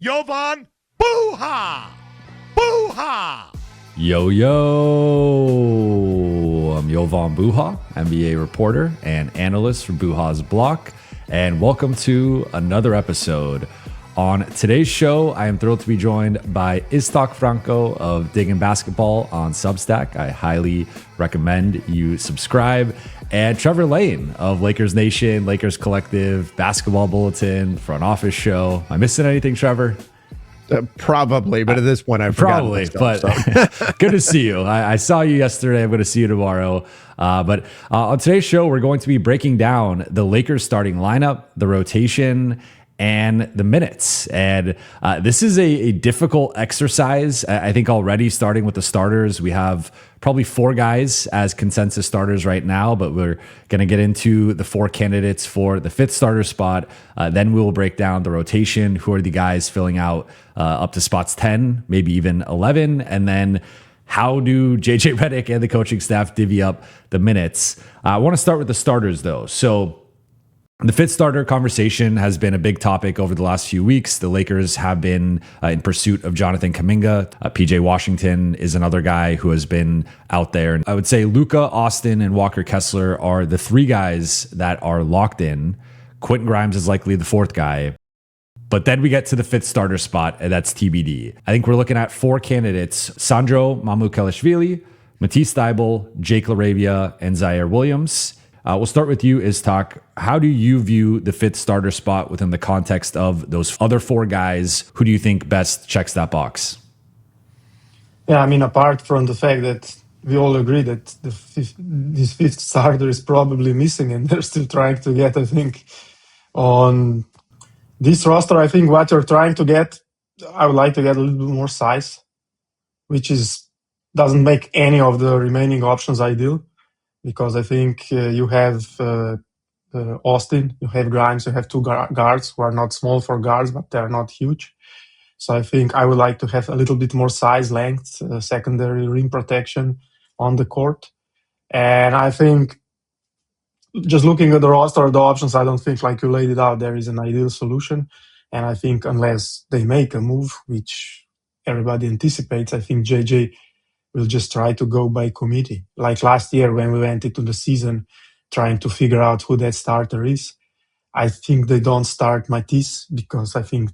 Jovan Buha! Buha! Yo, yo! I'm Jovan Buha, NBA reporter and analyst for Buha's Block, and welcome to another episode. On today's show, I am thrilled to be joined by Iztok Franko of Digging Basketball on Substack. I highly recommend you subscribe. And Trevor Lane of Lakers Nation, Lakers Collective, Basketball Bulletin, Front Office Show. Am I missing anything, Trevor? Probably, but at this point, I've probably. Stuff, but so. Good to see you. I saw you yesterday. I'm going to see you tomorrow. But on today's show, we're going to be breaking down the Lakers starting lineup, the rotation, and the minutes. And this is a difficult exercise. I think already starting with the starters, we have probably four guys as consensus starters right now, but we're going to get into the four candidates for the fifth starter spot. Then we will break down the rotation. Who are the guys filling out up to spots 10, maybe even 11? And then how do JJ Redick and the coaching staff divvy up the minutes? I want to start with the starters though. So the fifth starter conversation has been a big topic over the last few weeks. The Lakers have been in pursuit of Jonathan Kuminga. PJ Washington is another guy who has been out there. And I would say Luka, Austin, and Walker Kessler are the three guys that are locked in. Quentin Grimes is likely the fourth guy. But then we get to the fifth starter spot, and that's TBD. I think we're looking at four candidates: Sandro Mamukelashvili, Matisse Thybulle, Jake LaRavia, and Zaire Williams. We'll start with you, Iztok. How do you view the fifth starter spot within the context of those other four guys? Who do you think best checks that box? Yeah, I mean, apart from the fact that we all agree that this fifth starter is probably missing and they're still trying to get, I think, on this roster, I think what you're trying to get, I would like to get a little bit more size, which doesn't make any of the remaining options ideal. Because I think you have Austin, you have Grimes, you have two guards who are not small for guards, but they're not huge. So I think I would like to have a little bit more size, length, secondary rim protection on the court. And I think just looking at the roster, the options, I don't think, like you laid it out, there is an ideal solution. And I think unless they make a move, which everybody anticipates, I think JJ will just try to go by committee. Like last year when we went into the season trying to figure out who that starter is. I think they don't start Matisse because I think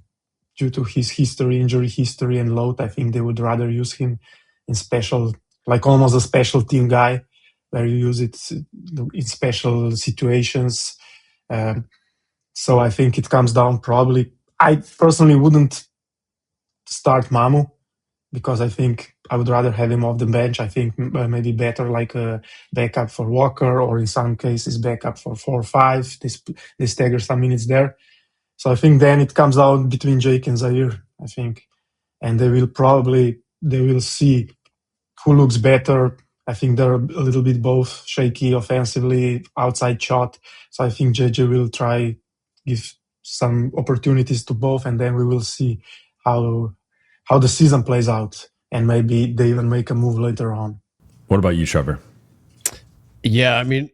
due to his history, injury history and load, I think they would rather use him in special, like almost a special team guy where you use it in special situations. So I think it comes down probably, I personally wouldn't start Mamu, because I think I would rather have him off the bench. I think maybe better like a backup for Walker, or in some cases backup for 4 or 5. They stagger some minutes there. So I think then it comes out between Jake and Zaire, I think. And they will see who looks better. I think they're a little bit both shaky offensively, outside shot. So I think JJ will try give some opportunities to both, and then we will see how the season plays out, and maybe they even make a move later on. What about you, Trevor? Yeah, I mean,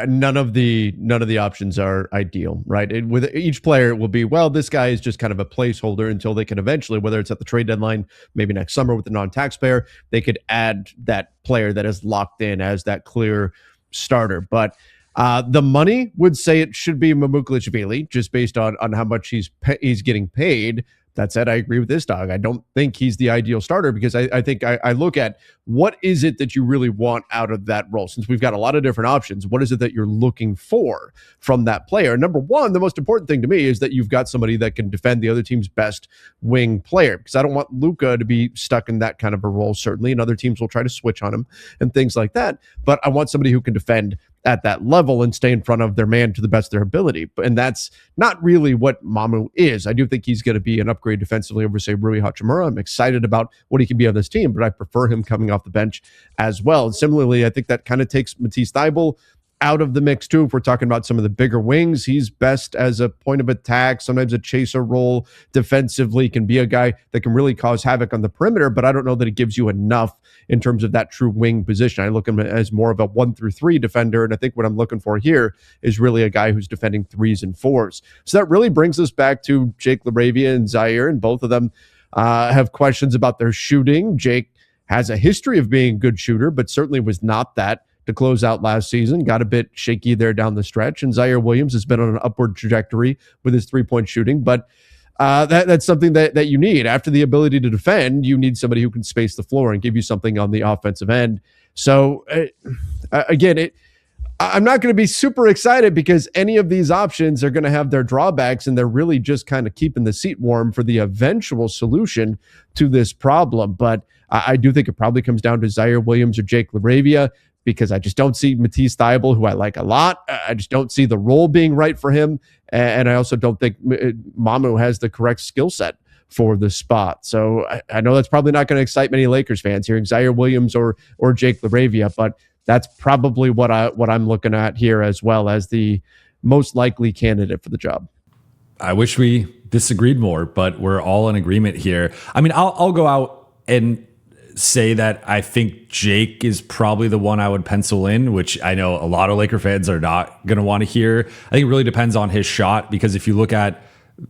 none of the options are ideal, right? With each player, it will be, well, this guy is just kind of a placeholder until they can eventually, whether it's at the trade deadline, maybe next summer with the non-taxpayer, they could add that player that is locked in as that clear starter. But the money would say it should be Mamukelashvili, just based on how much he's getting paid. That said, I agree with this dog. I don't think he's the ideal starter, because I think I look at what is it that you really want out of that role. Since we've got a lot of different options, what is it that you're looking for from that player? Number one, the most important thing to me is that you've got somebody that can defend the other team's best wing player, because I don't want Luka to be stuck in that kind of a role, certainly, and other teams will try to switch on him and things like that. But I want somebody who can defend at that level and stay in front of their man to the best of their ability. And that's not really what Mamu is. I do think he's going to be an upgrade defensively over, say, Rui Hachimura. I'm excited about what he can be on this team, but I prefer him coming off the bench as well. And similarly, I think that kind of takes Matisse Thybulle out of the mix too. If we're talking about some of the bigger wings, he's best as a point of attack, sometimes a chaser role defensively, can be a guy that can really cause havoc on the perimeter, but I don't know that it gives you enough in terms of that true wing position. I look at him as more of a 1-3 defender, and I think what I'm looking for here is really a guy who's defending 3s and 4s. So that really brings us back to Jake LaRavia and Zaire, and both of them have questions about their shooting. Jake has a history of being a good shooter, but certainly was not that to close out last season. Got a bit shaky there down the stretch. And Zaire Williams has been on an upward trajectory with his three-point shooting. But that's something that you need. After the ability to defend, you need somebody who can space the floor and give you something on the offensive end. So, again, I'm not going to be super excited because any of these options are going to have their drawbacks, and they're really just kind of keeping the seat warm for the eventual solution to this problem. But I do think it probably comes down to Zaire Williams or Jake LaRavia, because I just don't see Matisse Thybulle, who I like a lot. I just don't see the role being right for him. And I also don't think Mamu has the correct skill set for the spot. So I know that's probably not going to excite many Lakers fans hearing Zaire Williams or Jake LaRavia, but that's probably what I'm looking at here as well as the most likely candidate for the job. I wish we disagreed more, but we're all in agreement here. I mean, I'll go out and say that I think Jake is probably the one I would pencil in, which I know a lot of Laker fans are not going to want to hear. I think it really depends on his shot, because if you look at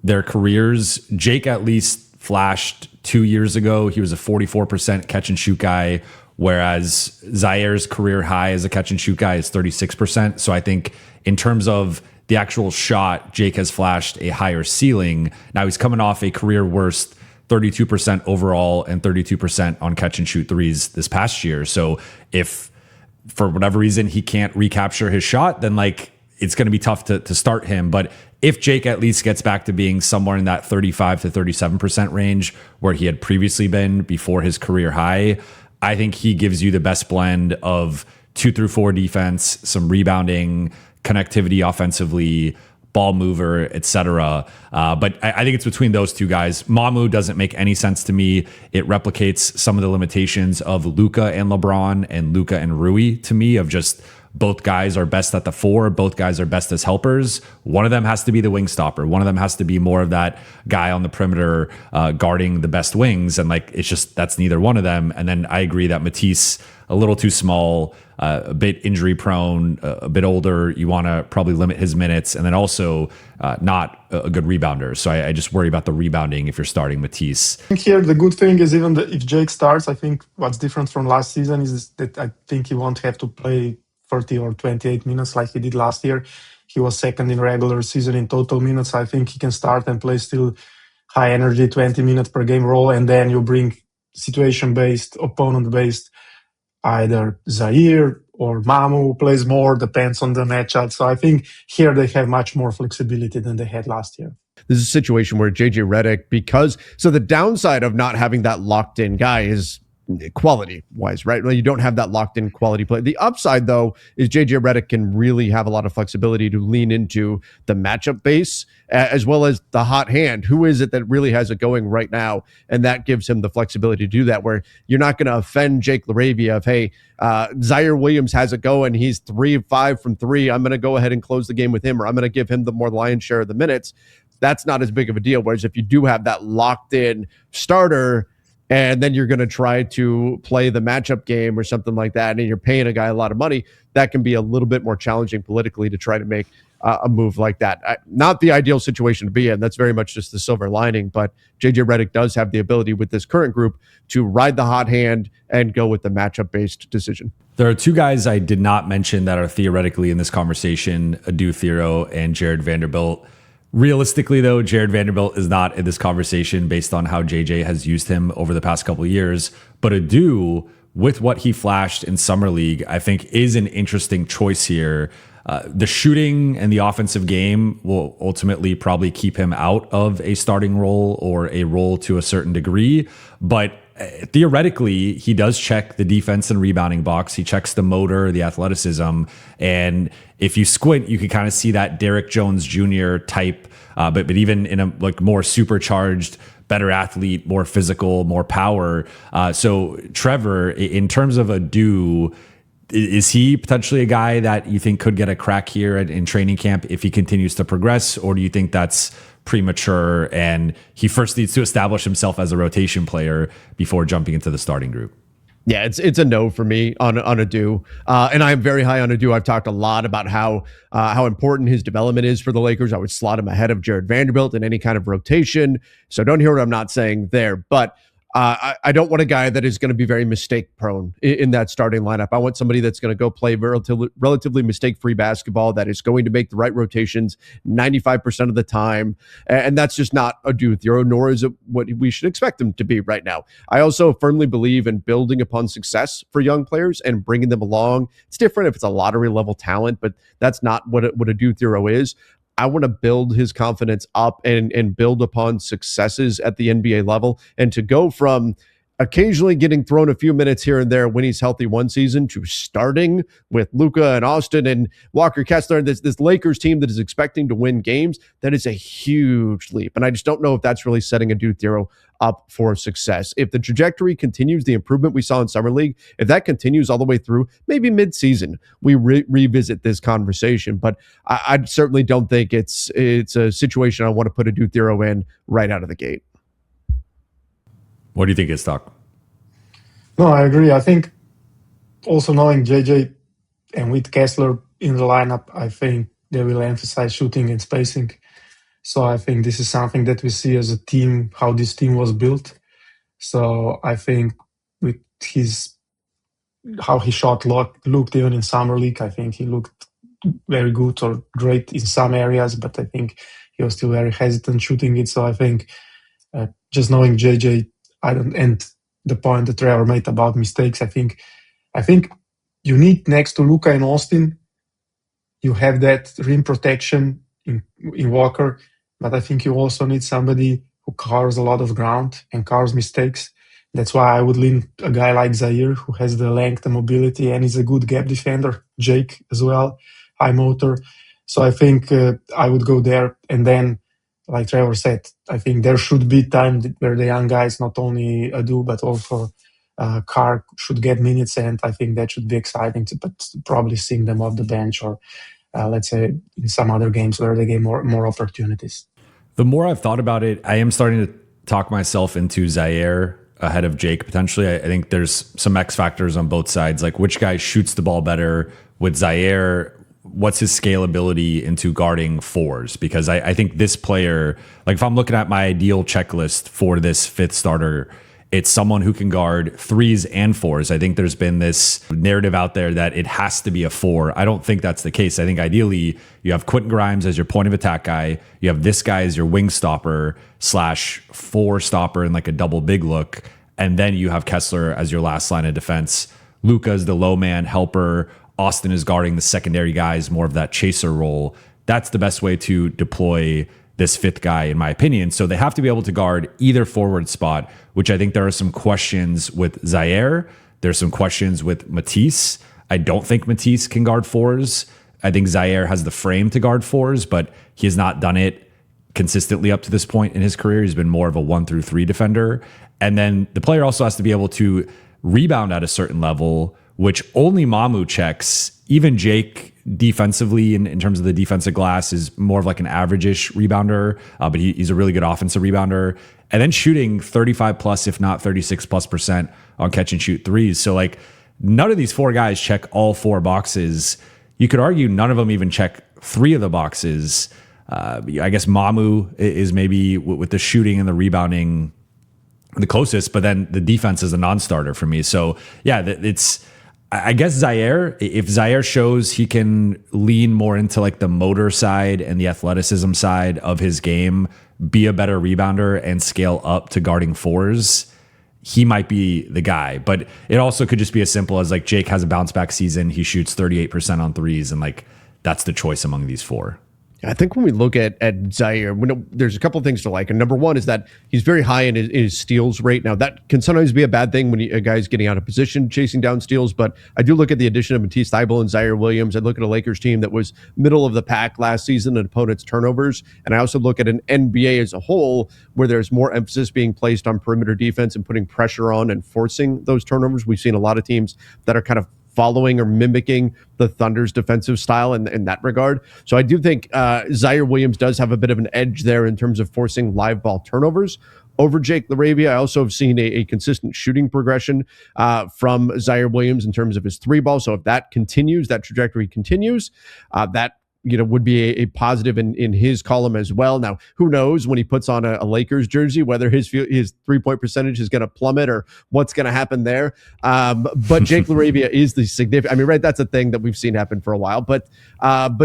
their careers, Jake at least flashed 2 years ago. He was a 44% catch and shoot guy, whereas Zaire's career high as a catch and shoot guy is 36%. So I think in terms of the actual shot, Jake has flashed a higher ceiling. Now he's coming off a career worst 32% overall and 32% on catch and shoot threes this past year. So if for whatever reason he can't recapture his shot, then like it's going to be tough to start him. But if Jake at least gets back to being somewhere in that 35 to 37% range where he had previously been before his career high, I think he gives you the best blend of 2 through 4 defense, some rebounding, connectivity offensively, ball mover, etc. But I think it's between those two guys. Mamu doesn't make any sense to me. It replicates some of the limitations of Luka and LeBron and Luka and Rui to me, of just both guys are best at the 4. Both guys are best as helpers. One of them has to be the wing stopper. One of them has to be more of that guy on the perimeter guarding the best wings. And like, it's just, that's neither one of them. And then I agree that Matisse, a little too small, a bit injury prone, a bit older. You want to probably limit his minutes, and then also not a good rebounder. So I just worry about the rebounding if you're starting Matisse. I think here the good thing is even if Jake starts, I think what's different from last season is that I think he won't have to play 30 or 28 minutes like he did last year. He was second in regular season in total minutes. I think he can start and play still high energy 20 minutes per game role, and then you bring situation-based, opponent-based, either Zaire or Mamu, who plays more, depends on the matchup. So I think here they have much more flexibility than they had last year. This is a situation where JJ Redick, so the downside of not having that locked in guy is quality wise, right? Well, you don't have that locked in quality play. The upside though is JJ Redick can really have a lot of flexibility to lean into the matchup base as well as the hot hand. Who is it that really has it going right now? And that gives him the flexibility to do that, where you're not going to offend Jake LaRavia of, hey, Zaire Williams has it going. He's 3 of 5 from 3. I'm going to go ahead and close the game with him, or I'm going to give him the more lion's share of the minutes. That's not as big of a deal. Whereas if you do have that locked in starter, and then you're going to try to play the matchup game or something like that, and you're paying a guy a lot of money, that can be a little bit more challenging politically to try to make a move like that. Not the ideal situation to be in. That's very much just the silver lining, but JJ Redick does have the ability with this current group to ride the hot hand and go with the matchup-based decision. There are two guys I did not mention that are theoretically in this conversation, Adu Thero and Jared Vanderbilt. Realistically, though, Jared Vanderbilt is not in this conversation based on how JJ has used him over the past couple of years. But Adu, with what he flashed in Summer League, I think is an interesting choice here. The shooting and the offensive game will ultimately probably keep him out of a starting role or a role to a certain degree. But theoretically, he does check the defense and rebounding box. He checks the motor, the athleticism. And if you squint, you can kind of see that Derrick Jones Jr. type, but even in a like more supercharged, better athlete, more physical, more power. So Trevor, in terms of Adu, Is he potentially a guy that you think could get a crack here in training camp if he continues to progress, or do you think that's premature and he first needs to establish himself as a rotation player before jumping into the starting group? Yeah, it's a no for me on Adu, and I'm very high on Adu. I've talked a lot about how important his development is for the Lakers. I would slot him ahead of Jared Vanderbilt in any kind of rotation. So don't hear what I'm not saying there, but I don't want a guy that is going to be very mistake prone in that starting lineup. I want somebody that's going to go play relatively mistake free basketball, that is going to make the right rotations 95% of the time. And that's just not Adu Thiero, nor is it what we should expect him to be right now. I also firmly believe in building upon success for young players and bringing them along. It's different if it's a lottery level talent, but that's not what Adu Thiero is. I want to build his confidence up and build upon successes at the NBA level. And to go from occasionally getting thrown a few minutes here and there when he's healthy one season to starting with Luka and Austin and Walker Kessler, this Lakers team that is expecting to win games, that is a huge leap. And I just don't know if that's really setting Adu Thiero up for success. If the trajectory continues, the improvement we saw in Summer League, if that continues all the way through, maybe mid-season, we revisit this conversation. But I certainly don't think it's a situation I want to put Adu Thiero in right out of the gate. What do you think, Iztok? No, I agree. I think also knowing JJ and with Kessler in the lineup, I think they will emphasize shooting and spacing. So I think this is something that we see as a team, how this team was built. So I think with how he shot looked even in Summer League, I think he looked very good or great in some areas, but I think he was still very hesitant shooting it. So I think just knowing JJ, and the point that Trevor made about mistakes, I think you need, next to Luka and Austin, you have that rim protection in Walker, but I think you also need somebody who covers a lot of ground and covers mistakes. That's why I would lean a guy like Zaire, who has the length and mobility and is a good gap defender. Jake as well, high motor. So I think I would go there. And then, like Trevor said, I think there should be time where the young guys, not only Adu, but also Carr, should get minutes. And I think that should be exciting, but probably seeing them off the bench or let's say in some other games where they get more opportunities. The more I've thought about it, I am starting to talk myself into Zaire ahead of Jake potentially. I think there's some X factors on both sides, like which guy shoots the ball better with Zaire. What's his scalability into guarding fours? Because I think this player, like if I'm looking at my ideal checklist for this fifth starter, it's someone who can guard threes and fours. I think there's been this narrative out there that it has to be a four. I don't think that's the case. I think ideally you have Quentin Grimes as your point of attack guy. You have this guy as your wing stopper / four stopper in like a double big look. And then you have Kessler as your last line of defense. Luka is the low man helper. Austin is guarding the secondary guys, more of that chaser role. That's the best way to deploy this fifth guy, in my opinion. So they have to be able to guard either forward spot, which I think there are some questions with Zaire. There's some questions with Matisse. I don't think Matisse can guard fours. I think Zaire has the frame to guard fours, but he has not done it consistently up to this point in his career. He's been more of a 1-3 defender. And then the player also has to be able to rebound at a certain level, which only Mamu checks. Even Jake defensively in terms of the defensive glass is more of like an average-ish rebounder, but he's a really good offensive rebounder. And then shooting 35 plus, if not 36+% on catch and shoot threes. So like none of these four guys check all four boxes. You could argue none of them even check three of the boxes. I guess Mamu is maybe with the shooting and the rebounding the closest, but then the defense is a non-starter for me. So yeah, I guess Zaire, if Zaire shows he can lean more into like the motor side and the athleticism side of his game, be a better rebounder and scale up to guarding fours, he might be the guy. But it also could just be as simple as like Jake has a bounce back season. He shoots 38% on threes and like that's the choice among these four. I think when we look at Zaire, there's a couple of things to like. And number one is that he's very high in his steals rate. Now, that can sometimes be a bad thing when a guy's getting out of position, chasing down steals. But I do look at the addition of Matisse Thybulle and Zaire Williams. I look at a Lakers team that was middle of the pack last season in opponents' turnovers. And I also look at an NBA as a whole where there's more emphasis being placed on perimeter defense and putting pressure on and forcing those turnovers. We've seen a lot of teams that are kind of following or mimicking the Thunder's defensive style in that regard. So I do think Zaire Williams does have a bit of an edge there in terms of forcing live ball turnovers over Jake LaRavia. I also have seen a consistent shooting progression from Zaire Williams in terms of his three ball. So if that continues, that trajectory continues, that would be a positive in his column as well. Now, who knows when he puts on a Lakers jersey, whether his 3-point percentage is going to plummet or what's going to happen there. But Jake LaRavia is the significant. I mean, right, that's a thing that we've seen happen for a while. But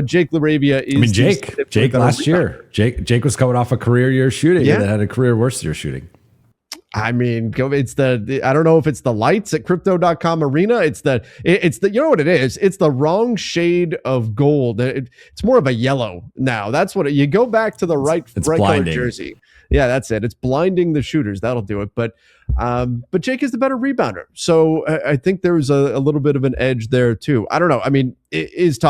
Jake LaRavia is. I mean, Jake last year. Jake was coming off a career year shooting and had a career worst year shooting. I mean, it's I don't know if it's the lights at crypto.com arena. It's the, you know what it is? It's the wrong shade of gold. It's more of a yellow now. That's what you go back to the right color jersey. Yeah, that's it. It's blinding the shooters. That'll do it. But Jake is the better rebounder. So I think there's a little bit of an edge there too. I don't know. I mean, is it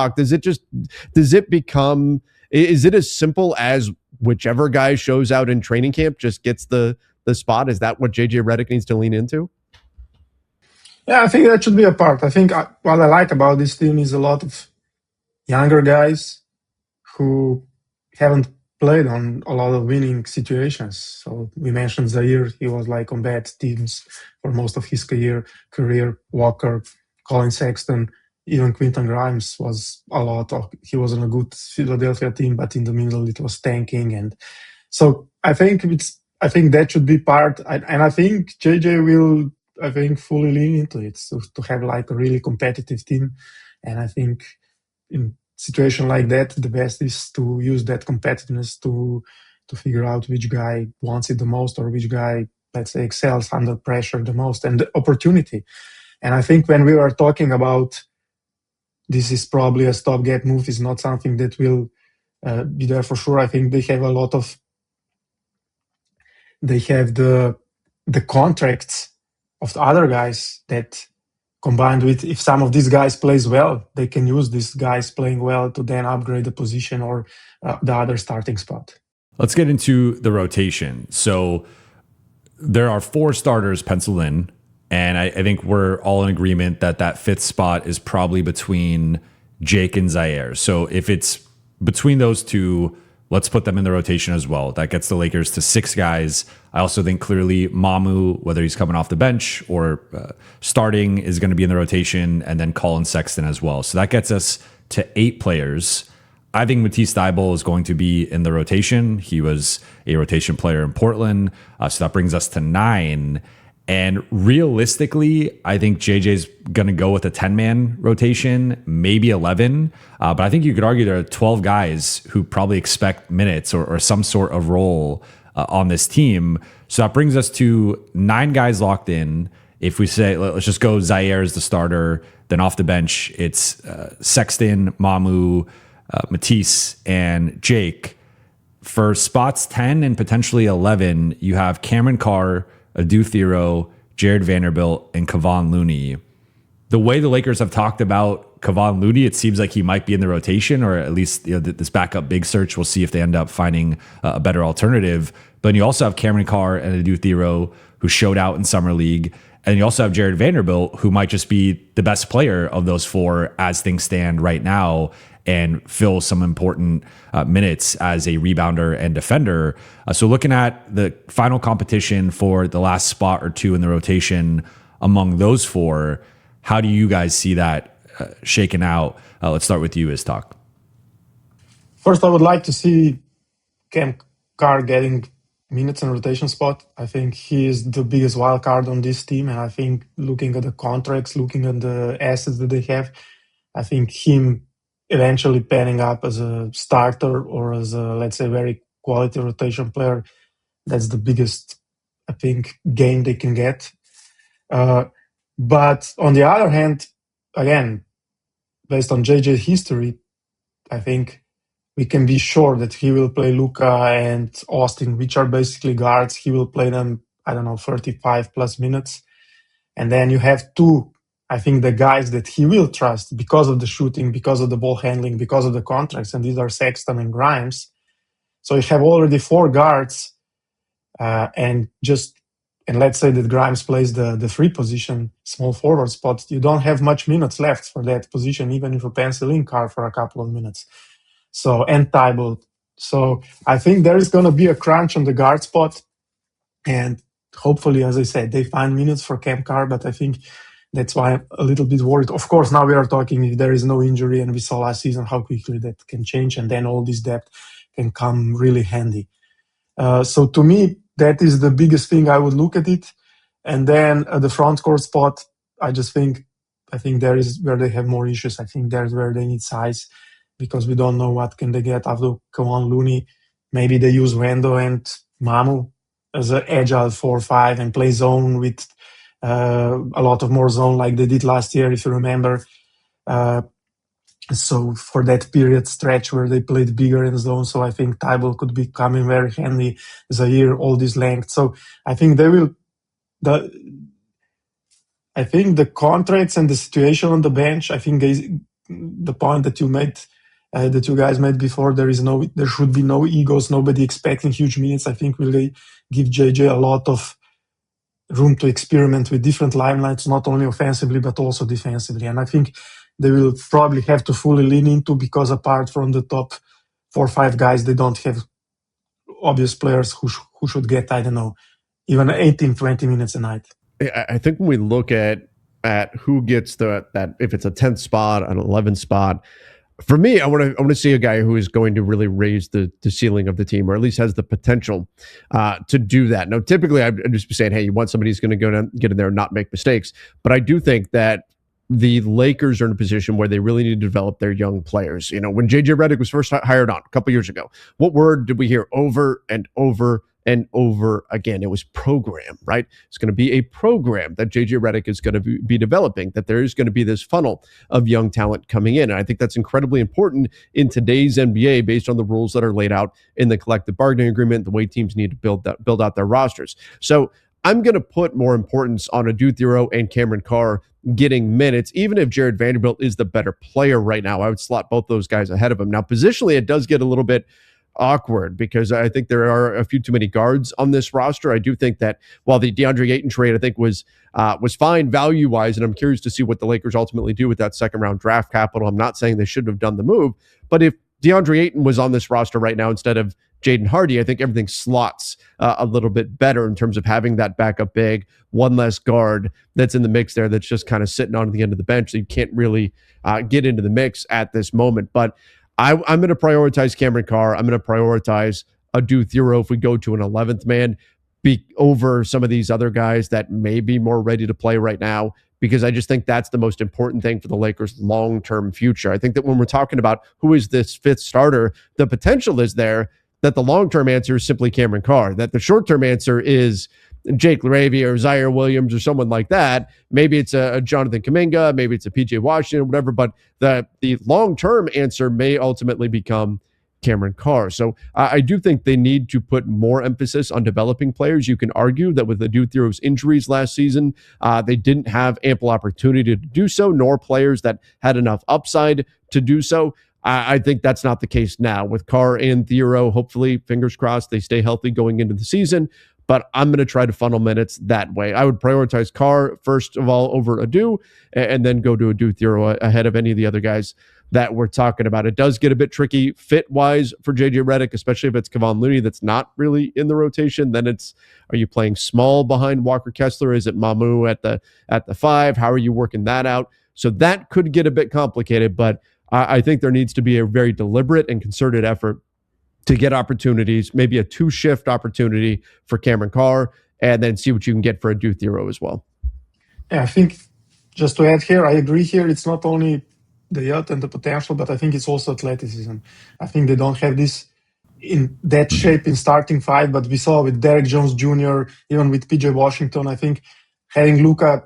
as simple as whichever guy shows out in training camp just gets the spot? Is that what JJ Redick needs to lean into? Yeah, I think that should be a part. I think what I like about this team is a lot of younger guys who haven't played on a lot of winning situations. So we mentioned Zaire. He was like on bad teams for most of his career. Walker, Colin Sexton, even Quentin Grimes was a lot of. He was on a good Philadelphia team, but in the middle it was tanking. And so I think that should be part. And I think JJ will, fully lean into it to have like a really competitive team. And I think in situation like that, the best is to use that competitiveness to figure out which guy wants it the most or which guy, let's say, excels under pressure the most and the opportunity. And I think when we were talking about this is probably a stopgap move, is not something that will be there for sure. I think they have a lot of. They have the contracts of the other guys that combined with if some of these guys plays well, they can use these guys playing well to then upgrade the position or the other starting spot. Let's get into the rotation. So there are 4 starters penciled in, and I think we're all in agreement that fifth spot is probably between Jake and Zaire. So if it's between those two, let's put them in the rotation as well. That gets the Lakers to 6 guys. I also think clearly Mamu, whether he's coming off the bench or starting, is going to be in the rotation, and then Colin Sexton as well. So that gets us to 8 players. I think Matisse Thybulle is going to be in the rotation. He was a rotation player in Portland. So that brings us to 9. And realistically, I think JJ's going to go with a 10-man rotation, maybe 11. But I think you could argue there are 12 guys who probably expect minutes or some sort of role on this team. So that brings us to 9 guys locked in. If we say, let's just go Zaire as the starter, then off the bench, it's Sexton, Mamu, Matisse, and Jake. For spots 10 and potentially 11, you have Cameron Carr, Adu Thero, Jared Vanderbilt, and Kevon Looney. The way the Lakers have talked about Kevon Looney, it seems like he might be in the rotation, or at least this backup big search. We'll see if they end up finding a better alternative. But you also have Cameron Carr and Adu Thero, who showed out in Summer League. And you also have Jared Vanderbilt, who might just be the best player of those 4 as things stand right now and fill some important minutes as a rebounder and defender. So looking at the final competition for the last spot or 2 in the rotation among those 4, how do you guys see that shaken out? Let's start with you, Iztok. First, I would like to see Cam Carr getting minutes and rotation spot. I think he is the biggest wild card on this team. And I think looking at the contracts, looking at the assets that they have, I think him eventually panning up as a starter or as a, let's say, very quality rotation player, that's the biggest, I think, gain they can get. But on the other hand, again, based on JJ's history, I think we can be sure that he will play Luka and Austin, which are basically guards. He will play them, 35 plus minutes. And then you have 2, I think, the guys that he will trust because of the shooting, because of the ball handling, because of the contracts, and these are Sexton and Grimes. So you have already 4 guards, and and let's say that Grimes plays the free position, small forward spot, you don't have much minutes left for that position, even if you pencil in Carr for a couple of minutes. So, and Thibault. So I think there is going to be a crunch on the guard spot. And hopefully, as I said, they find minutes for Cam Carr, but I think that's why I'm a little bit worried. Of course, now we are talking if there is no injury, and we saw last season how quickly that can change, and then all this depth can come really handy. So to me, that is the biggest thing I would look at it. And then the front court spot, I think there is where they have more issues. I think there's where they need size because we don't know what can they get after Kevon Looney. Maybe they use Wendo and Mamu as an agile 4-5 and play zone with a lot of more zone like they did last year, if you remember. So for that period stretch where they played bigger in zone, so I think Thibault could be coming very handy. Zaire, all this length. So I think they will. I think the contracts and the situation on the bench. I think the point that you made, that you guys made before. There should be no egos. Nobody expecting huge minutes. I think will they give JJ a lot of room to experiment with different limelights, not only offensively but also defensively. And I think they will probably have to fully lean into, because apart from the top 4 or 5 guys, they don't have obvious players who should get, I don't know, even 18, 20 minutes a night. I think when we look at who gets that, if it's a 10th spot, an 11th spot, for me, I want to see a guy who is going to really raise the ceiling of the team, or at least has the potential to do that. Now, typically, I'd just be saying, hey, you want somebody who's going to go down, get in there and not make mistakes. But I do think that the Lakers are in a position where they really need to develop their young players. You know, when JJ Redick was first hired on a couple years ago, what word did we hear over and over and over again? It was program, right? It's going to be a program that JJ Redick is going to be developing, that there is going to be this funnel of young talent coming in. And I think that's incredibly important in today's NBA based on the rules that are laid out in the collective bargaining agreement, the way teams need to build out their rosters. So I'm going to put more importance on Adou Thiero and Cameron Carr getting minutes, even if Jared Vanderbilt is the better player right now. I would slot both those guys ahead of him. Now, positionally, it does get a little bit awkward because I think there are a few too many guards on this roster. I do think that while the DeAndre Ayton trade, I think was fine value-wise, and I'm curious to see what the Lakers ultimately do with that second-round draft capital. I'm not saying they shouldn't have done the move, but if DeAndre Ayton was on this roster right now instead of Jaden Hardy, I think everything slots a little bit better in terms of having that backup big, one less guard that's in the mix there that's just kind of sitting on the end of the bench. So you can't really get into the mix at this moment. But I'm going to prioritize Cameron Carr. I'm going to prioritize Adou Thiero if we go to an 11th man over some of these other guys that may be more ready to play right now, because I just think that's the most important thing for the Lakers' long-term future. I think that when we're talking about who is this 5th starter, the potential is there that the long-term answer is simply Cameron Carr, that the short-term answer is Jake LaRavia or Zaire Williams or someone like that. Maybe it's a Jonathan Kuminga, maybe it's a PJ Washington, whatever, but the long-term answer may ultimately become Cameron Carr. So I do think they need to put more emphasis on developing players. You can argue that with Adou Thiero's injuries last season, they didn't have ample opportunity to do so, nor players that had enough upside to do so. I think that's not the case now with Carr and Thiero. Hopefully, fingers crossed, they stay healthy going into the season. But I'm going to try to funnel minutes that way. I would prioritize Carr first of all over Adou, and then go to Adou Thiero ahead of any of the other guys that we're talking about. It does get a bit tricky fit-wise for JJ Redick, especially if it's Kevon Looney that's not really in the rotation. Then are you playing small behind Walker Kessler? Is it Mamu at the 5? How are you working that out? So that could get a bit complicated, but I think there needs to be a very deliberate and concerted effort to get opportunities, maybe a 2-shift opportunity for Cameron Carr, and then see what you can get for Adou Thiero as well. Yeah, I think just to add here, I agree here. It's not only the youth and the potential, but I think it's also athleticism. I think they don't have this in that shape in starting 5, but we saw with Derek Jones Jr., even with PJ Washington, I think having Luka,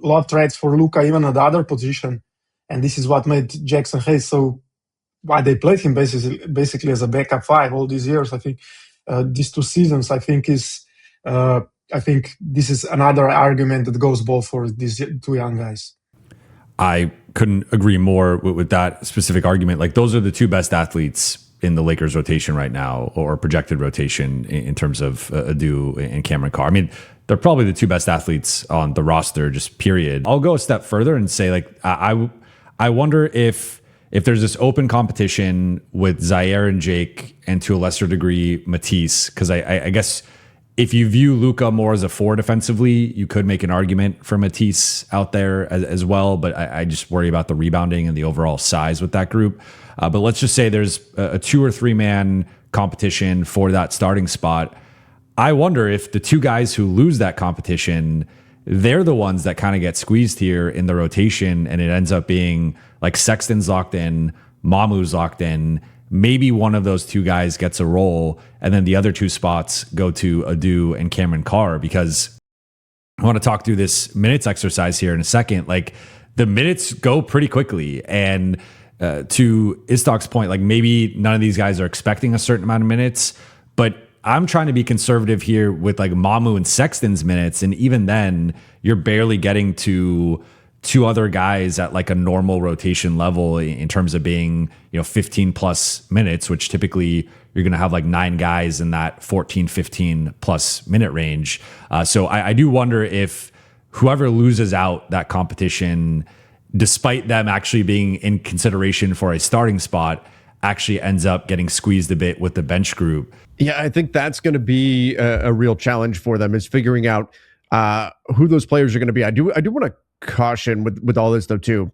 a lot of threats for Luka, even at the other position. And this is what made Jackson Hayes so why they played him basically as a backup 5 all these years. I think these 2 seasons, I think this is another argument that goes both for these 2 young guys. I couldn't agree more with that specific argument. Like, those are the 2 best athletes in the Lakers rotation right now, or projected rotation in terms of Adu and Cameron Carr. I mean, they're probably the two best athletes on the roster, just period. I'll go a step further and say, like, I wonder if there's this open competition with Zaire and Jake, and to a lesser degree Matisse, because I guess if you view Luka more as a four defensively, you could make an argument for Matisse out there as well. But I just worry about the rebounding and the overall size with that group. But let's just say there's a 2 or 3 man competition for that starting spot. I wonder if the two guys who lose that competition, they're the ones that kind of get squeezed here in the rotation, and it ends up being like Sexton's locked in, Mamu's locked in. Maybe one of those two guys gets a role, and then the other two spots go to Adu and Cameron Carr, because I want to talk through this minutes exercise here in a second. Like, the minutes go pretty quickly, and to Iztok's point, like, maybe none of these guys are expecting a certain amount of minutes, but I'm trying to be conservative here with like Mamu and Sexton's minutes, and even then, you're barely getting to two other guys at like a normal rotation level in terms of being, 15 plus minutes, which typically you're going to have like 9 guys in that 14, 15 plus minute range. So I do wonder if whoever loses out that competition, despite them actually being in consideration for a starting spot, actually ends up getting squeezed a bit with the bench group. Yeah, I think that's going to be a real challenge for them, is figuring out who those players are going to be. I do want to caution with all this though too.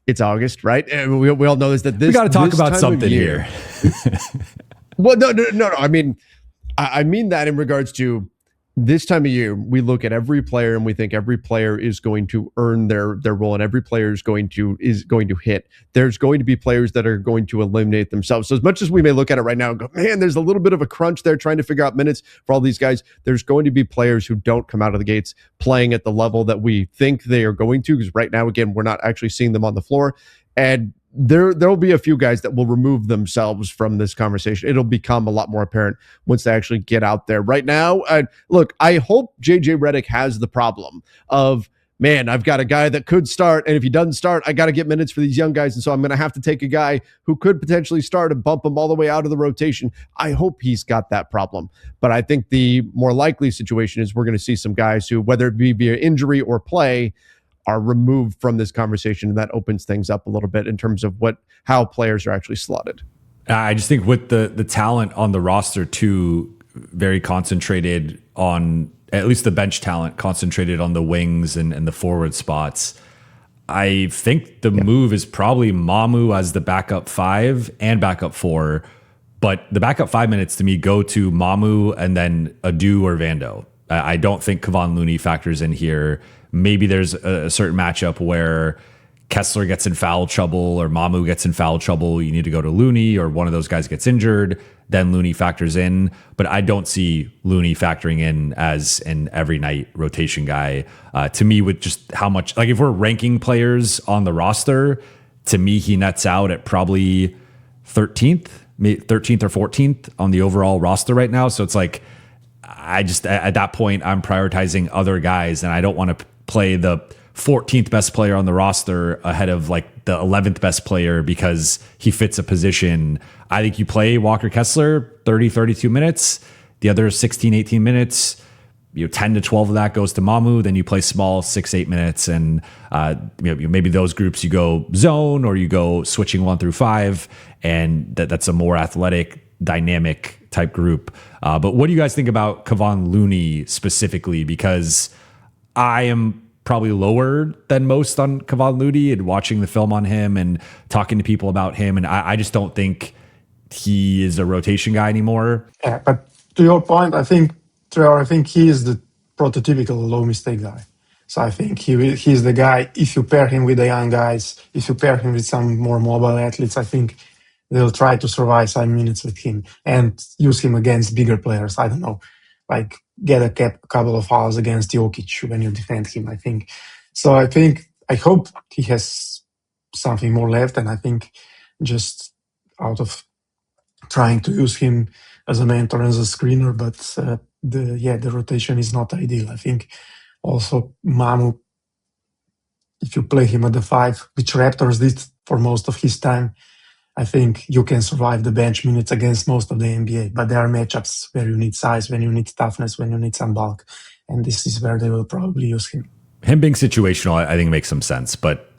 It's August, right? And we all know this, that this, we got to talk this about time something of year, here. Well, no. I mean that in regards to this time of year, we look at every player and we think every player is going to earn their role, and every player is going to hit. There's going to be players that are going to eliminate themselves. So as much as we may look at it right now and go, man, there's a little bit of a crunch there trying to figure out minutes for all these guys, there's going to be players who don't come out of the gates playing at the level that we think they are going to, because right now, again, we're not actually seeing them on the floor. And there'll be a few guys that will remove themselves from this conversation. It'll become a lot more apparent once they actually get out there. Right now, look, I hope JJ Redick has the problem of, man, I've got a guy that could start, and if he doesn't start, I got to get minutes for these young guys, and so I'm going to have to take a guy who could potentially start and bump him all the way out of the rotation. I hope he's got that problem. But I think the more likely situation is we're going to see some guys who, whether it be via injury or play, are removed from this conversation, and that opens things up a little bit in terms of how players are actually slotted. I just think with the talent on the roster too, very concentrated on, at least the bench talent, concentrated on the wings and the forward spots. I think the move is probably Mamu as the backup 5 and backup 4, but the backup 5 minutes to me go to Mamu and then Adu or Vando. I don't think Kevon Looney factors in here. Maybe there's a certain matchup where Kessler gets in foul trouble or Mamu gets in foul trouble. You need to go to Looney, or one of those guys gets injured. Then Looney factors in. But I don't see Looney factoring in as an every night rotation guy. To me, with just how much, like, if we're ranking players on the roster, to me, he nets out at probably 13th or 14th on the overall roster right now. So it's like, I just, at that point, I'm prioritizing other guys, and I don't want to play the 14th best player on the roster ahead of like the 11th best player because he fits a position. I think you play Walker Kessler 30, 32 minutes, the other 16, 18 minutes, 10 to 12 of that goes to Mamu. Then you play small 6, 8 minutes. And maybe those groups you go zone, or you go switching 1 through 5. And that's a more athletic, dynamic type group. But what do you guys think about Kevon Looney specifically? Because I am probably lower than most on Kevon Looney, and watching the film on him and talking to people about him. And I just don't think he is a rotation guy anymore. Yeah, but to your point, I think, Trevor, he is the prototypical low mistake guy. So I think he's the guy, if you pair him with the young guys, if you pair him with some more mobile athletes, I think they'll try to survive some minutes with him and use him against bigger players. I don't know, like get a couple of fouls against Jokic when you defend him, I think. So I hope he has something more left, and I think just out of trying to use him as a mentor, as a screener, but the rotation is not ideal. I think also Mamu, if you play him at the 5, which Raptors did for most of his time, I think you can survive the bench minutes against most of the NBA, but there are matchups where you need size, when you need toughness, when you need some bulk, and this is where they will probably use him. Him being situational, I think makes some sense, but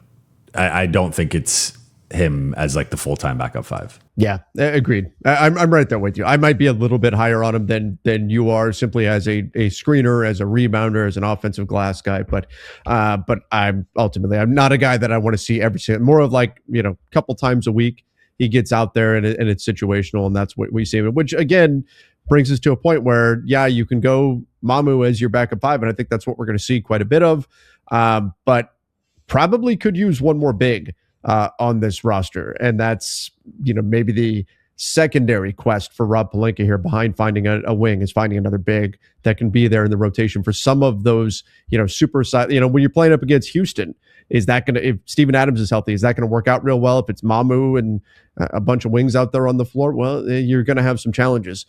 I don't think it's him as like the full-time backup five. Yeah, agreed. I'm right there with you. I might be a little bit higher on him than you are, simply as a screener, as a rebounder, as an offensive glass guy. But I'm not a guy that I want to see every single. More of like, a couple times a week he gets out there and it's situational, and that's what we see. Which again brings us to a point where you can go Mamu as your backup five, and I think that's what we're going to see quite a bit of. But probably could use one more big on this roster. And that's, maybe the secondary quest for Rob Pelinka here behind finding a wing is finding another big that can be there in the rotation for some of those, super side, when you're playing up against Houston, is that going to, if Steven Adams is healthy, is that going to work out real well? If it's Mamu and a bunch of wings out there on the floor, well, you're going to have some challenges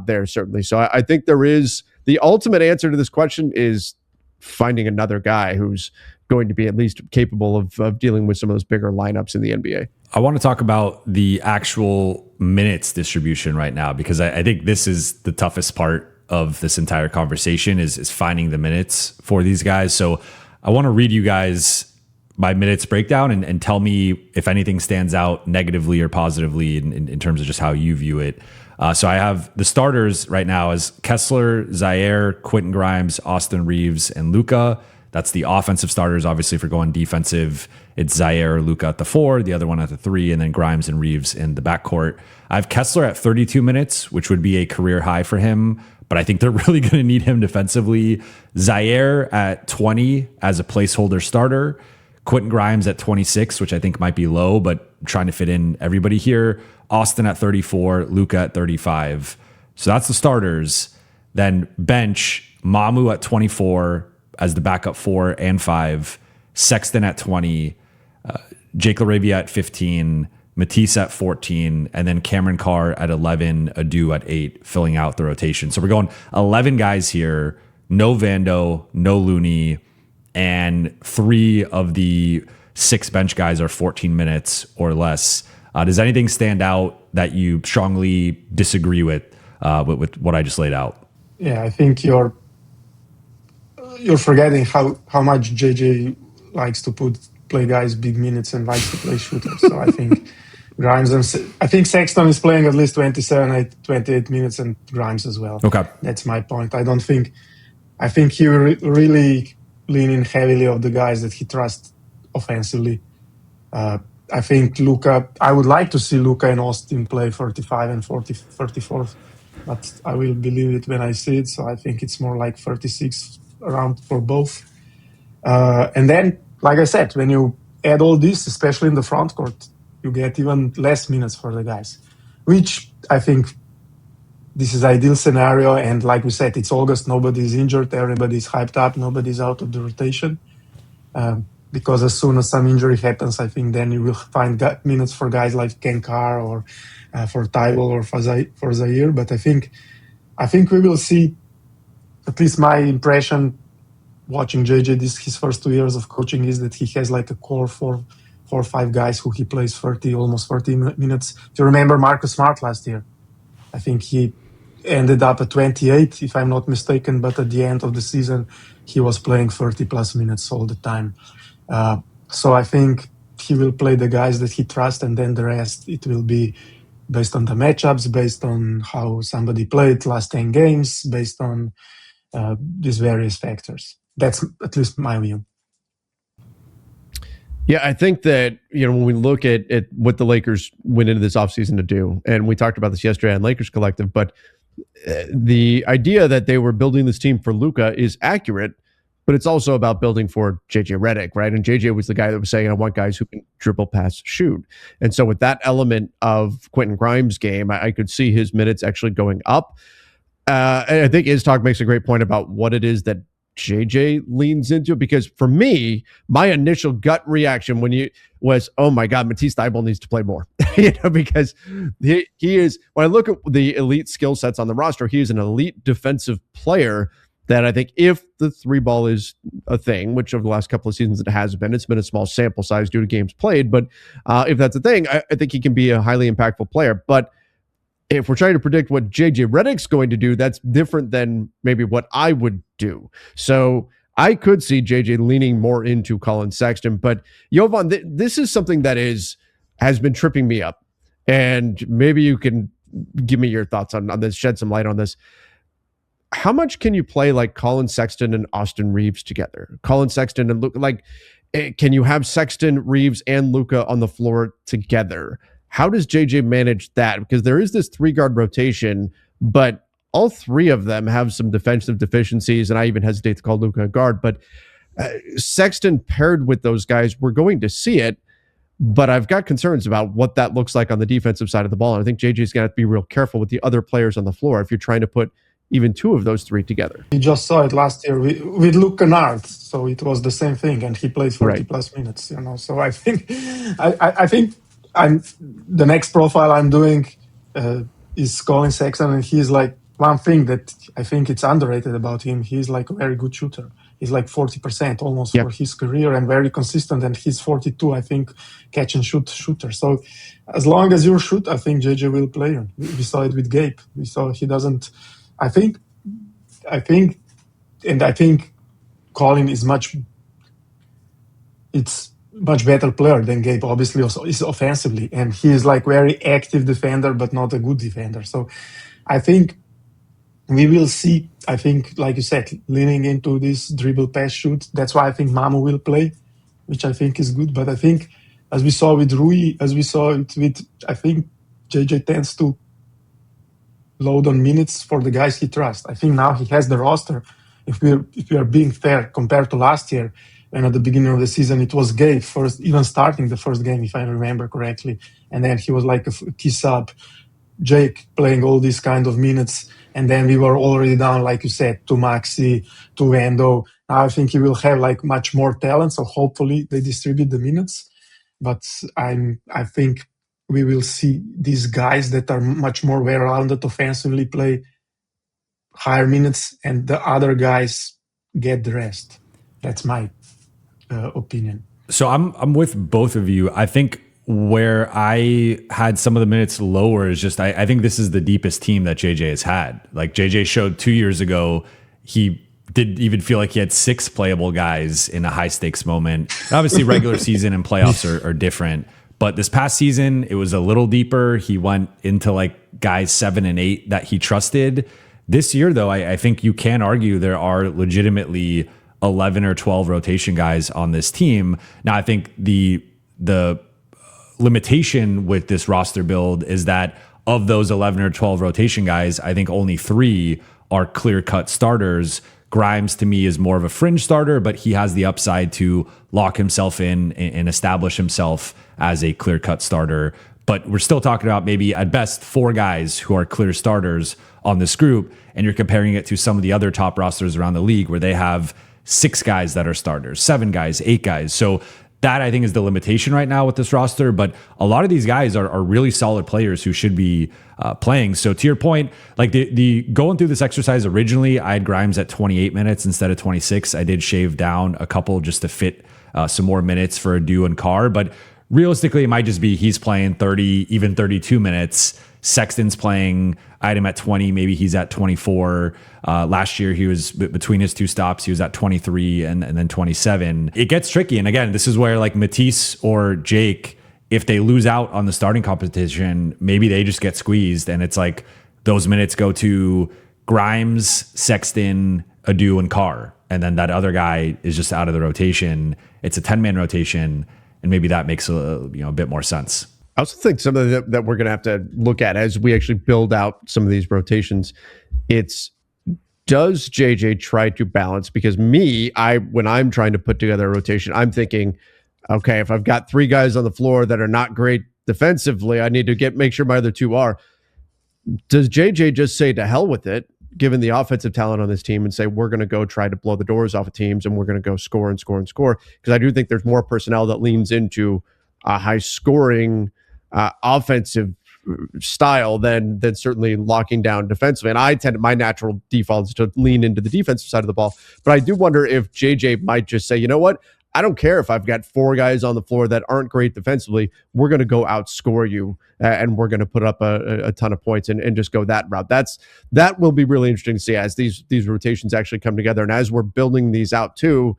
there, certainly. So I think there is the ultimate answer to this question is finding another guy who's going to be at least capable of dealing with some of those bigger lineups in the NBA. I want to talk about the actual minutes distribution right now, because I think this is the toughest part of this entire conversation is finding the minutes for these guys. So I want to read you guys my minutes breakdown and tell me if anything stands out negatively or positively in terms of just how you view it. So I have the starters right now as Kessler, Zaire, Quentin Grimes, Austin Reeves, and Luka. That's the offensive starters. Obviously, if we're going defensive, it's Zaire, Luka at the 4, the other one at the 3, and then Grimes and Reeves in the backcourt. I have Kessler at 32 minutes, which would be a career high for him, but I think they're really going to need him defensively. Zaire at 20 as a placeholder starter. Quentin Grimes at 26, which I think might be low, but I'm trying to fit in everybody here. Austin at 34, Luka at 35. So that's the starters. Then bench, Mamu at 24 as the backup 4 and 5, Sexton at 20, Jake LaRavia at 15, Matisse at 14, and then Cameron Carr at 11, Adu at 8, filling out the rotation. So we're going 11 guys here, no Vando, no Looney, and 3 of the 6 bench guys are 14 minutes or less. Does anything stand out that you strongly disagree with what I just laid out? Yeah, I think you're forgetting how much JJ likes to play guys big minutes and likes to play shooters. So I think Grimes I think Sexton is playing at least 28 minutes, and Grimes as well. Okay, that's my point. I think he really leaning heavily on the guys that he trusts offensively. I think Luka. I would like to see Luka and Austin play 45 and 34, but I will believe it when I see it. So I think it's more like 36 around for both. And then, like I said, when you add all this, especially in the front court, you get even less minutes for the guys, which I think this is ideal scenario. And like we said, it's August, nobody's injured, everybody's hyped up, nobody's out of the rotation. Because as soon as some injury happens, I think then you will find minutes for guys like Ken Carr or for Tybal or for Zaire. But I think we will see, at least my impression watching JJ his first 2 years of coaching is that he has like a core 4 or 5 guys who he plays almost 40 minutes. If you remember Marcus Smart last year, I think he ended up at 28, if I'm not mistaken, but at the end of the season, he was playing 30 plus minutes all the time. So I think he will play the guys that he trusts, and then the rest, it will be based on the matchups, based on how somebody played last 10 games, based on these various factors. That's at least my view. Yeah, I think that, when we look at what the Lakers went into this offseason to do, and we talked about this yesterday on Lakers Collective, but the idea that they were building this team for Luka is accurate, but it's also about building for JJ Redick, right? And JJ was the guy that was saying, I want guys who can dribble, pass, shoot. And so with that element of Quentin Grimes' game, I could see his minutes actually going up. And I think Iztok makes a great point about what it is that JJ leans into, because for me, my initial gut reaction was, oh my God, Matisse Thybulle needs to play more, because he is, when I look at the elite skill sets on the roster, he is an elite defensive player that I think if the three ball is a thing, which over the last couple of seasons it has been, it's been a small sample size due to games played, but if that's a thing, I think he can be a highly impactful player. But if we're trying to predict what JJ Redick's going to do, that's different than maybe what I would do. So I could see JJ leaning more into Colin Sexton, but Jovan, this is something that has been tripping me up, and maybe you can give me your thoughts on this, shed some light on this. How much can you play like Colin Sexton and Austin Reeves together? Colin Sexton and Luka, can you have Sexton, Reeves, and Luka on the floor together? How does JJ manage that? Because there is this 3-guard rotation, but all 3 of them have some defensive deficiencies, and I even hesitate to call Luka a guard. But Sexton paired with those guys, we're going to see it, but I've got concerns about what that looks like on the defensive side of the ball. And I think JJ's going to have to be real careful with the other players on the floor if you're trying to put even 2 of those 3 together. We just saw it last year with Luke Kennard, so it was the same thing, and he played 40 plus minutes. So I think I think the next profile I'm doing is Colin Sexton, and he's like, one thing that I think it's underrated about him, he's like a very good shooter. He's like 40% almost for his career and very consistent, and he's 42, I think, catch and shoot shooter. So as long as you shoot, I think JJ will play. We saw it with Gabe. We saw he doesn't. I think Colin is much better player than Gabe, obviously, also is offensively, and he is like very active defender, but not a good defender. So I think we will see, I think, like you said, leaning into this dribble pass shoot. That's why I think Mamu will play, which I think is good. But I think, as we saw with Rui, as we saw it with, I think JJ tends to load on minutes for the guys he trusts. I think now he has the roster. If we are being fair compared to last year, and at the beginning of the season it was Gabe first, even starting the first game, if I remember correctly, and then he was like a key sub. Jake playing all these kind of minutes, and then we were already down, like you said, to Maxi, to Wendo. Now I think he will have like much more talent, so hopefully they distribute the minutes. But I think we will see these guys that are much more well-rounded offensively play higher minutes, and the other guys get the rest. That's my opinion. So I'm with both of you. I think where I had some of the minutes lower is just I think this is the deepest team that JJ has had. Like JJ showed 2 years ago, he didn't even feel like he had 6 playable guys in a high stakes moment. Obviously, regular season and playoffs are different. But this past season, it was a little deeper. He went into like guys 7 and 8 that he trusted. This year, though, I think you can argue there are legitimately 11 or 12 rotation guys on this team. Now, I think the limitation with this roster build is that of those 11 or 12 rotation guys, I think only 3 are clear-cut starters. Grimes, to me, is more of a fringe starter, but he has the upside to lock himself in and establish himself as a clear-cut starter. But we're still talking about maybe at best 4 guys who are clear starters on this group, and you're comparing it to some of the other top rosters around the league where they have 6 guys that are starters, 7 guys, 8 guys. So that, I think, is the limitation right now with this roster. But a lot of these guys are really solid players who should be playing. So to your point, like the going through this exercise originally, I had Grimes at 28 minutes instead of 26. I did shave down a couple just to fit some more minutes for Adu and Carr. But realistically, it might just be he's playing 30, even 32 minutes. Sexton's playing, I had him at 20, maybe he's at 24. Last year, he was between his 2 stops, he was at 23 and then 27. It gets tricky. And again, this is where like Matisse or Jake, if they lose out on the starting competition, maybe they just get squeezed. And it's like those minutes go to Grimes, Sexton, Adu, and Carr. And then that other guy is just out of the rotation. It's a 10-man rotation. And maybe that makes a bit more sense. I also think some of that we're going to have to look at as we actually build out some of these rotations. Does JJ try to balance? Because when I'm trying to put together a rotation, I'm thinking, okay, if I've got 3 guys on the floor that are not great defensively, I need to make sure my other 2 are. Does JJ just say to hell with it, given the offensive talent on this team, and say we're going to go try to blow the doors off of teams and we're going to go score and score and score? Because I do think there's more personnel that leans into a high scoring offensive style than certainly locking down defensively. And my natural default is to lean into the defensive side of the ball. But I do wonder if JJ might just say, you know what? I don't care if I've got 4 guys on the floor that aren't great defensively. We're going to go outscore you, and we're going to put up a ton of points and just go that route. That will be really interesting to see as these rotations actually come together, and as we're building these out too,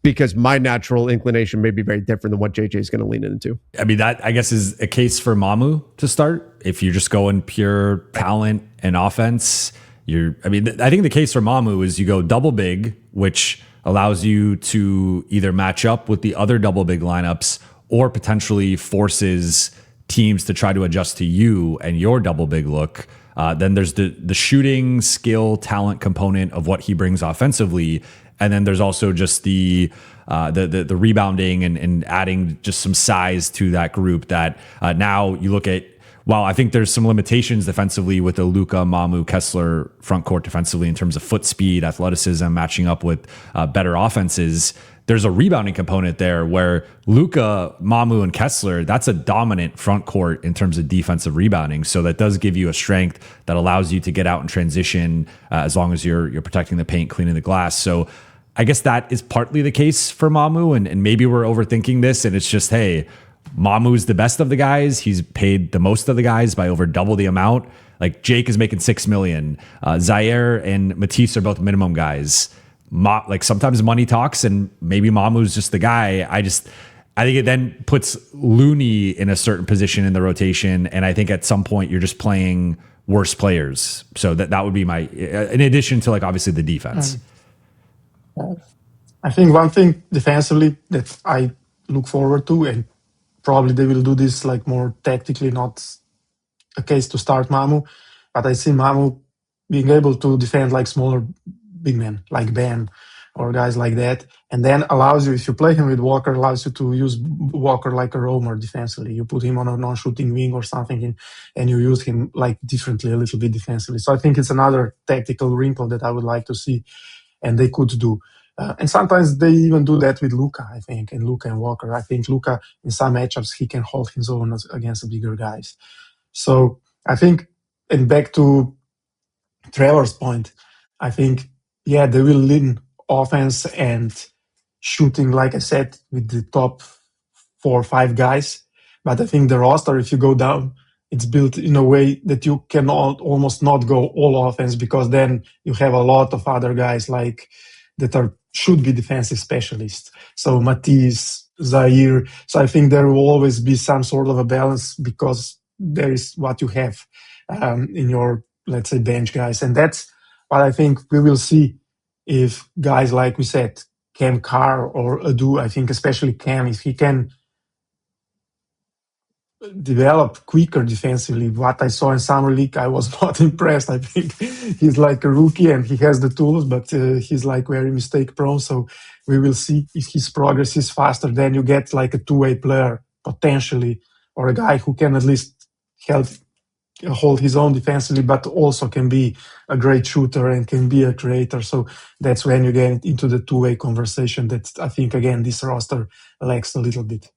because my natural inclination may be very different than what JJ is going to lean into. I mean, that I guess is a case for Mamu to start. If you're just going pure talent and offense, I think the case for Mamu is you go double big, which allows you to either match up with the other double big lineups or potentially forces teams to try to adjust to you and your double big look. Then there's the shooting skill talent component of what he brings offensively. And then there's also just the rebounding and adding just some size to that group that now you look at. While I think there's some limitations defensively with the Luka, Mamu, Kessler front court defensively in terms of foot speed, athleticism, matching up with better offenses, there's a rebounding component there where Luka, Mamu, and Kessler, that's a dominant front court in terms of defensive rebounding. So that does give you a strength that allows you to get out and transition as long as you're protecting the paint, cleaning the glass. So I guess that is partly the case for Mamu, and maybe we're overthinking this, and it's just, hey, Mamu's the best of the guys. He's paid the most of the guys by over double the amount. Like Jake is making $6 million. Zaire and Matisse are both minimum guys. Like sometimes money talks, and maybe Mamu's just the guy. I think it then puts Looney in a certain position in the rotation, and I think at some point you're just playing worse players. So that would be my, in addition to like obviously the defense. I think one thing defensively that I look forward to, and probably they will do this like more tactically, not a case to start Mamu, but I see Mamu being able to defend like smaller big men, like Ben or guys like that, and then allows you, if you play him with Walker, allows you to use Walker like a roamer defensively. You put him on a non-shooting wing or something, and you use him like differently a little bit defensively. So I think it's another tactical wrinkle that I would like to see, and they could do. And sometimes they even do that with Luka, I think, and Luka and Walker. I think Luka, in some matchups, he can hold his own against the bigger guys. So I think, and back to Trevor's point, I think, yeah, they will lean offense and shooting, like I said, with the top 4 or 5 guys. But I think the roster, if you go down, it's built in a way that you can almost not go all offense, because then you have a lot of other guys like that should be defensive specialists. So Matisse, Zaire. So I think there will always be some sort of a balance, because there is what you have in your, let's say, bench guys. And that's what I think we will see if guys, like we said, Cam Carr or Adu, I think especially Cam, if he can develop quicker defensively. What I saw in Summer League, I was not impressed. I think he's like a rookie and he has the tools, but he's like very mistake prone. So we will see if his progress is faster. Then you get like a two-way player potentially, or a guy who can at least help hold his own defensively, but also can be a great shooter and can be a creator. So that's when you get into the two-way conversation that I think, again, this roster lacks a little bit.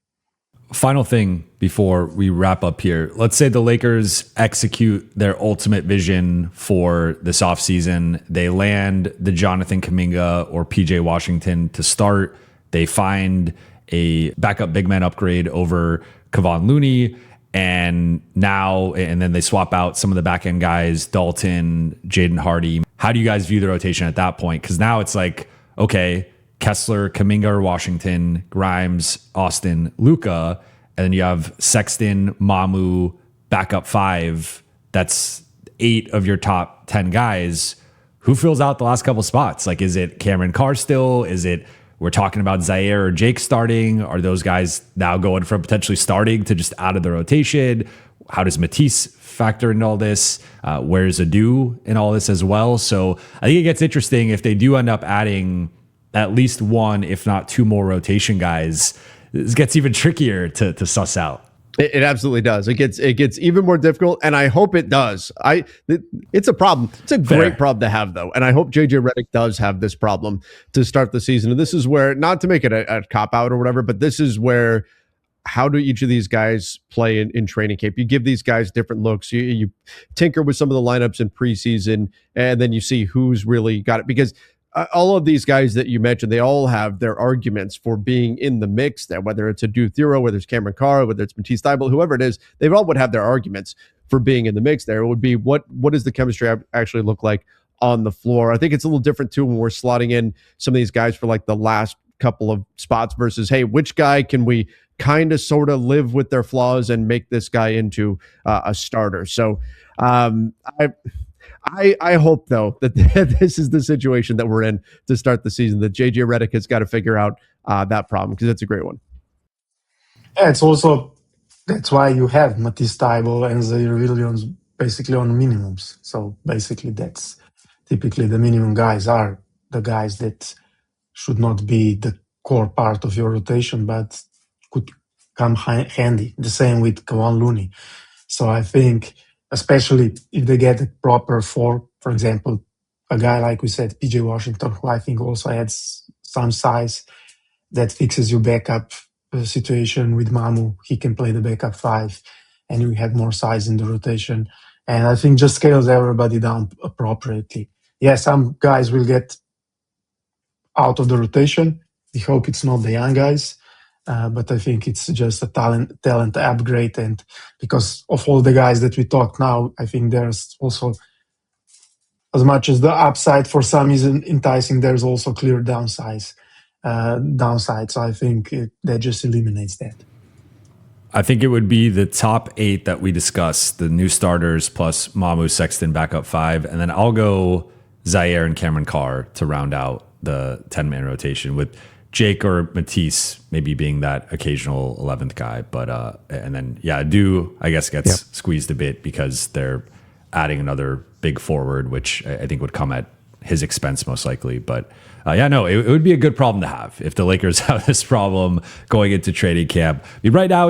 Final thing before we wrap up here. Let's say the Lakers execute their ultimate vision for this offseason. They land the Jonathan Kuminga or PJ Washington to start. They find a backup big man upgrade over Kevon Looney. And then they swap out some of the back end guys, Dalton, Jaden Hardy. How do you guys view the rotation at that point? Because now it's like, okay, Kessler, Kuminga or Washington, Grimes, Austin, Luka, and then you have Sexton, Mamu, backup 5. That's 8 of your top 10 guys. Who fills out the last couple spots? Like, is it Cameron Carr still? Is it we're talking about Zaire or Jake starting? Are those guys now going from potentially starting to just out of the rotation? How does Matisse factor in all this? Where's Adu in all this as well? So I think it gets interesting if they do end up adding at least 1, if not 2 more rotation guys. This gets even trickier to suss out. It absolutely does. It gets even more difficult, and I hope it does. It's a problem. It's a great problem to have, though, and I hope JJ Redick does have this problem to start the season. And this is where, not to make it a cop out or whatever, but this is where how do each of these guys play in training camp? You give these guys different looks. You tinker with some of the lineups in preseason, and then you see who's really got it. Because all of these guys that you mentioned, they all have their arguments for being in the mix there, whether it's a Du Thero, whether it's Cameron Carr, whether it's Matisse Thybulle, whoever it is, they all would have their arguments for being in the mix there. It would be what does the chemistry actually look like on the floor? I think it's a little different too when we're slotting in some of these guys for like the last couple of spots versus, hey, which guy can we kind of sort of live with their flaws and make this guy into a starter. So I hope though that this is the situation that we're in to start the season, that JJ Redick has got to figure out that problem, because it's a great one. Yeah, that's why you have Matisse Thybulle and Zaire Williams basically on minimums. So basically that's typically the minimum guys are the guys that should not be the core part of your rotation, but could come handy. The same with Kevon Looney. So I think, especially if they get a proper for example, a guy like we said, PJ Washington, who I think also adds some size that fixes your backup situation with Mamu. He can play the backup 5, and you have more size in the rotation. And I think just scales everybody down appropriately. Yeah, some guys will get out of the rotation. We hope it's not the young guys, but I think it's just a talent upgrade. And because of all the guys that we talked now, I think there's also, as much as the upside for some is enticing, there's also clear downside. So I think that just eliminates that. I think it would be the top 8 that we discussed, the new starters plus Mamu, Sexton, backup 5, and then I'll go Zaire and Cameron Carr to round out the 10-man rotation, with Jake or Matisse maybe being that occasional 11th guy. But and then Du, I guess, gets squeezed a bit because they're adding another big forward, which I think would come at his expense most likely. But it would be a good problem to have if the Lakers have this problem going into trading camp. I mean, right now,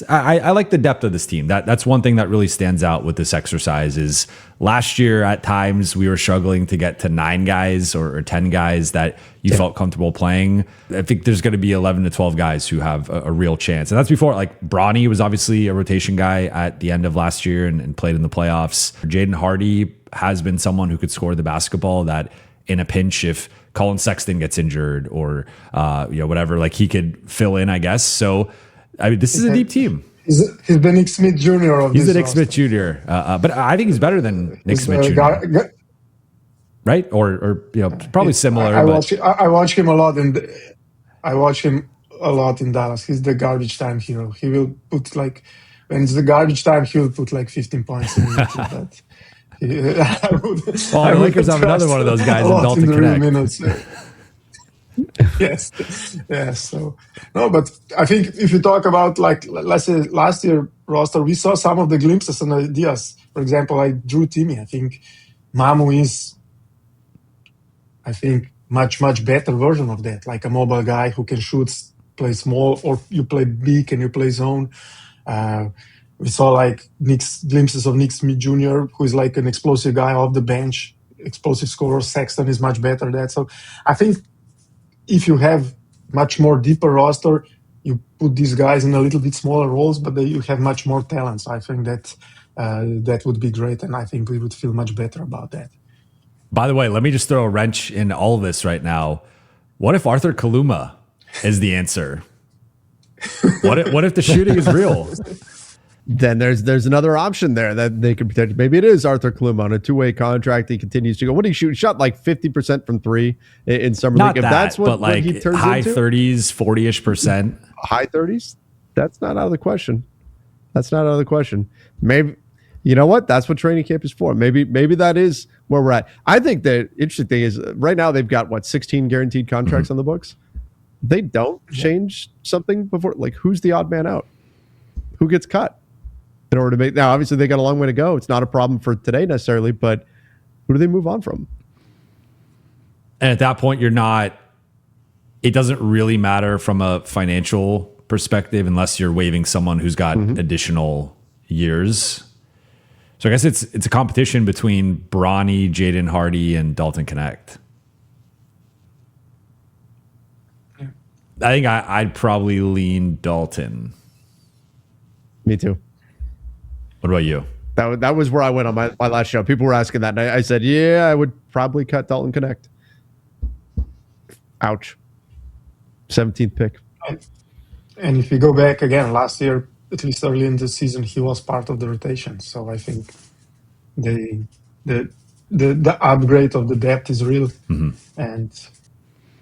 I like the depth of this team. That's one thing that really stands out with this exercise. Is last year at times we were struggling to get to 9 guys or 10 guys that you felt comfortable playing. I think there's going to be 11 to 12 guys who have a real chance, and that's before, like, Bronny was obviously a rotation guy at the end of last year and played in the playoffs. Jaden Hardy has been someone who could score the basketball that in a pinch, if Colin Sexton gets injured or whatever, like, he could fill in, I guess. So I mean, this is a deep team. He's the Nick Smith Jr. He's the Nick Smith Jr. But I think he's better than Nick Smith Jr. Right? Or probably similar. I watch him a lot, and I watch him a lot in Dallas. He's the garbage time hero. He will put, like, when it's the garbage time, he will put like 15 points in it. But the Lakers have another one of those guys in Dalton Connect. Yes. So no, but I think if you talk about, like, let's say last year roster, we saw some of the glimpses and ideas. For example, like Drew Timme. I think Mamu is, much much better version of that. Like a mobile guy who can shoot, play small, or you play big and you play zone. We saw like glimpses of Nick Smith Jr., who is like an explosive guy off the bench, explosive scorer. Sexton is much better at that. So I think if you have much more deeper roster, you put these guys in a little bit smaller roles, but you have much more talent. So I think that that would be great, and I think we would feel much better about that. By the way, let me just throw a wrench in all of this right now. What if Arthur Kaluma is the answer? What if the shooting is real? Then there's another option there that they could potentially. Maybe it is Arthur Kaluma on a 2-way contract. He continues to go. What did he shoot? He shot like 50% from 3 in summer league. If that's what he turns high into, 30s, 40ish%. High 30s. That's not out of the question. Maybe, you know what? That's what training camp is for. Maybe that is where we're at. I think the interesting thing is right now they've got 16 guaranteed contracts on the books. They don't change something before. Like, who's the odd man out? Who gets cut? In order to make, now obviously they got a long way to go. It's not a problem for today necessarily, but who do they move on from? And at that point, it doesn't really matter from a financial perspective unless you're waiving someone who's got additional years. So I guess it's a competition between Bronny, Jaden Hardy, and Dalton Connect. I think I'd probably lean Dalton. Me too. What about you? That was where I went on my last show. People were asking that, and I said, yeah, I would probably cut Dalton Connect. Ouch. 17th pick. And if you go back again, last year, at least early in the season, he was part of the rotation. So I think the upgrade of the depth is real. And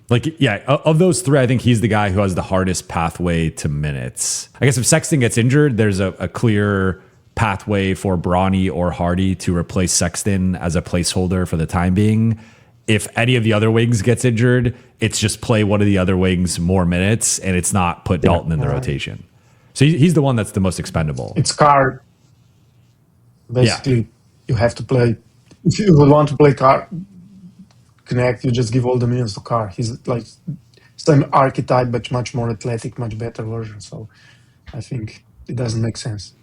Like, yeah, of those three, I think he's the guy who has the hardest pathway to minutes. I guess if Sexton gets injured, there's a clear pathway for Bronny or Hardy to replace Sexton as a placeholder for the time being. If any of the other wings gets injured, it's just play one of the other wings more minutes, and it's not put Dalton in the rotation. So he's the one that's the most expendable. it's Carr. Basically, you have to play. If you want to play Carr Connect, you just give all the minutes to Carr. He's like same archetype, but much more athletic, much better version. So I think it doesn't make sense.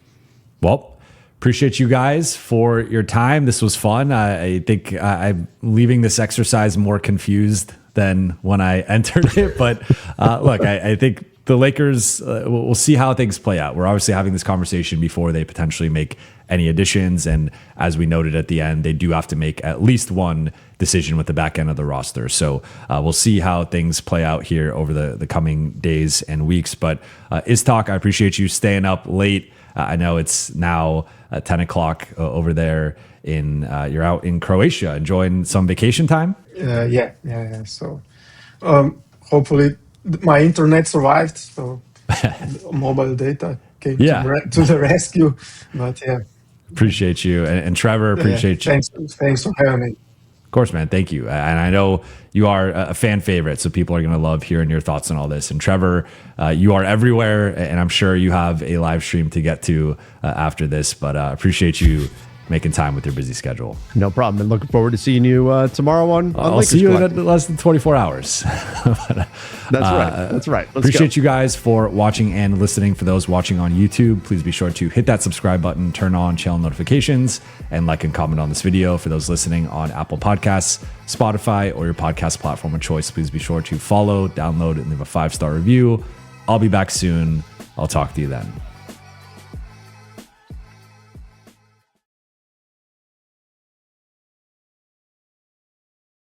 Well, appreciate you guys for your time. This was fun. I think I'm leaving this exercise more confused than when I entered it. But look, I think the Lakers, we'll see how things play out. We're obviously having this conversation before they potentially make any additions. And as we noted at the end, they do have to make at least one decision with the back end of the roster. So we'll see how things play out here over the coming days and weeks. But Iztok, I appreciate you staying up late. I know it's now 10 o'clock over there you're out in Croatia enjoying some vacation time. Yeah. So hopefully my internet survived. So mobile data came to the rescue. But yeah, appreciate you. And Trevor, appreciate you. Thanks for having me. Of course, man. Thank you. And I know you are a fan favorite, so people are going to love hearing your thoughts on all this. And Trevor, you are everywhere, and I'm sure you have a live stream to get to after this, but appreciate you making time with your busy schedule. No problem. And looking forward to seeing you tomorrow on I'll Lakers see you Collective. in less than 24 hours. That's right. Let's Appreciate go. you guys for watching and listening. For those watching on YouTube, please be sure to hit that subscribe button, turn on channel notifications, and like and comment on this video. For those listening on Apple Podcasts, Spotify, or your podcast platform of choice, please be sure to follow, download, and leave a 5-star review. I'll be back soon. I'll talk to you then.